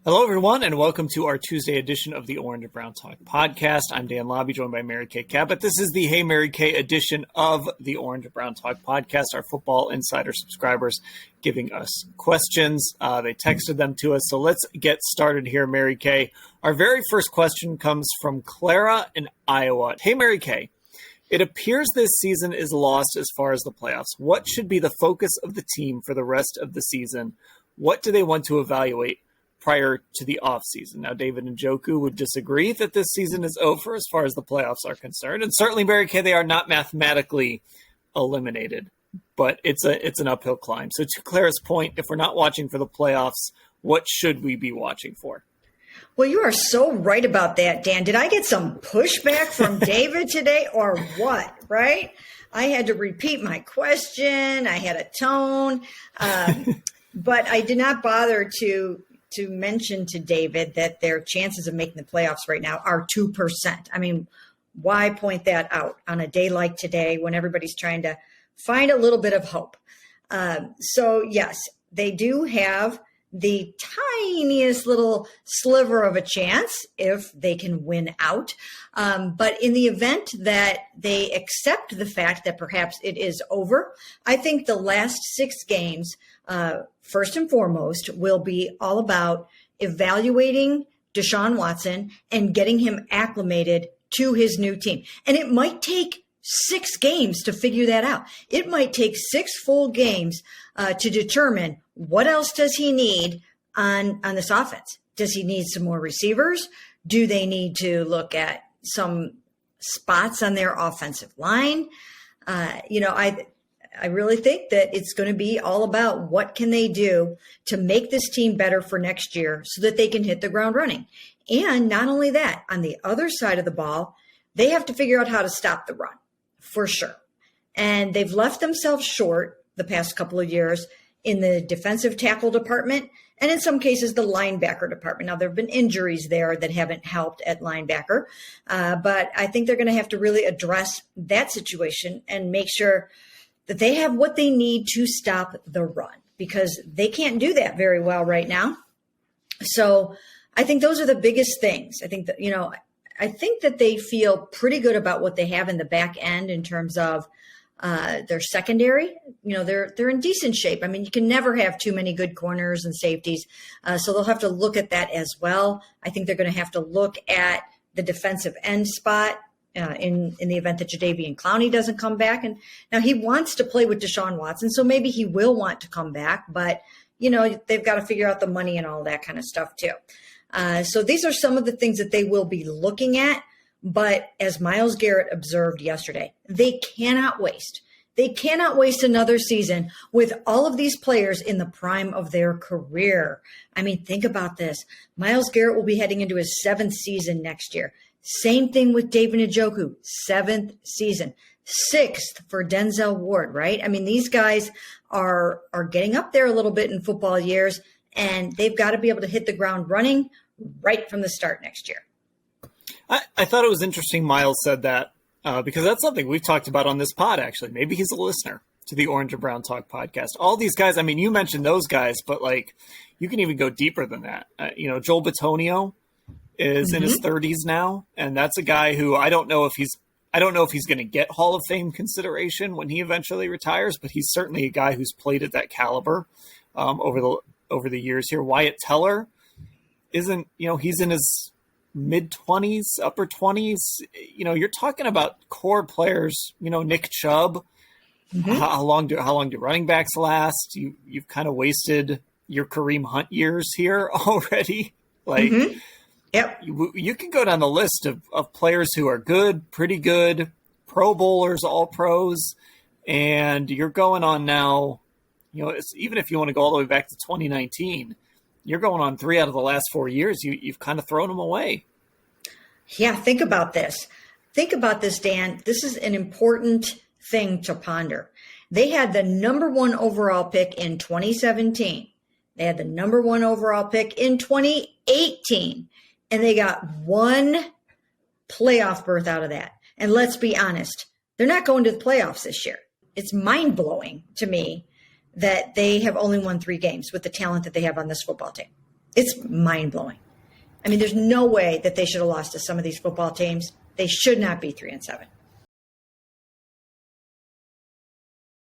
Hello, everyone, and welcome to our Tuesday edition of the Orange and Brown Talk podcast. I'm Dan Labbe, joined by Mary Kay Cabot. This is the Hey Mary Kay edition of the Orange and Brown Talk podcast. Our Football Insider subscribers giving us questions. They texted them to us. So let's get started here, Mary Kay. Our very first question comes from Clara in Iowa. Hey, Mary Kay. It appears this season is lost as far as the playoffs. What should be the focus of the team for the rest of the season? What do they want to evaluate prior to the offseason? Now, David Njoku would disagree that this season is over as far as the playoffs are concerned. And certainly, Mary Kay, they are not mathematically eliminated, but it's an uphill climb. So to Clara's point, if we're not watching for the playoffs, what should we be watching for? Well, you are so right about that, Dan. Did I get some pushback from David today or what, right? I had to repeat my question. I had a tone, but I did not bother to mention to David that their chances of making the playoffs right now are 2%. I mean, why point that out on a day like today when everybody's trying to find a little bit of hope? So yes, they do have the tiniest little sliver of a chance if they can win out. But in the event that they accept the fact that perhaps it is over, I think the last 6 games, first and foremost, will be all about evaluating Deshaun Watson and getting him acclimated to his new team. And it might take 6 games to figure that out. It might take 6 full games to determine what else does he need on this offense. Does he need some more receivers? Do they need to look at some spots on their offensive line? I really think that it's going to be all about what can they do to make this team better for next year so that they can hit the ground running. And not only that, on the other side of the ball, they have to figure out how to stop the run for sure. And they've left themselves short the past couple of years in the defensive tackle department and in some cases the linebacker department. Now, there have been injuries there that haven't helped at linebacker, but I think they're going to have to really address that situation and make sure that they have what they need to stop the run, because they can't do that very well right now. So I think those are the biggest things. I think that they feel pretty good about what they have in the back end in terms of their secondary. They're in decent shape. I mean, you can never have too many good corners and safeties. So they'll have to look at that as well. I think they're going to have to look at the defensive end spot in the event that Jadeveon Clowney doesn't come back. And now he wants to play with Deshaun Watson, so maybe he will want to come back, but they've got to figure out the money and all that kind of stuff too. So these are some of the things that they will be looking at. But as Myles Garrett observed yesterday, they cannot waste another season with all of these players in the prime of their career. I mean, think about this. Myles Garrett will be heading into his 7th season next year. Same thing with David Njoku, 7th season. 6th for Denzel Ward, right? I mean, these guys are getting up there a little bit in football years, and they've got to be able to hit the ground running right from the start next year. I thought it was interesting Myles said that because that's something we've talked about on this pod, actually. Maybe he's a listener to the Orange and Brown Talk podcast. All these guys, I mean, you mentioned those guys, but you can even go deeper than that. Joel Bitonio is in his 30s now, and that's a guy who I don't know if he's going to get Hall of Fame consideration when he eventually retires, but he's certainly a guy who's played at that caliber over the years here. Wyatt Teller isn't, he's in his mid-20s, upper 20s. You're talking about core players, Nick Chubb. How long do running backs last? You've kind of wasted your Kareem Hunt years here already. Yep. You can go down the list of players who are good, pretty good, Pro Bowlers, all pros, and you're going on now, even if you want to go all the way back to 2019, you're going on 3 out of the last 4 years. You've kind of thrown them away. Yeah, think about this. Think about this, Dan. This is an important thing to ponder. They had the number 1 overall pick in 2017. They had the number 1 overall pick in 2018. And they got 1 playoff berth out of that. And let's be honest, they're not going to the playoffs this year. It's mind-blowing to me that they have only won 3 games with the talent that they have on this football team. It's mind blowing. I mean, there's no way that they should have lost to some of these football teams. They should not be 3-7.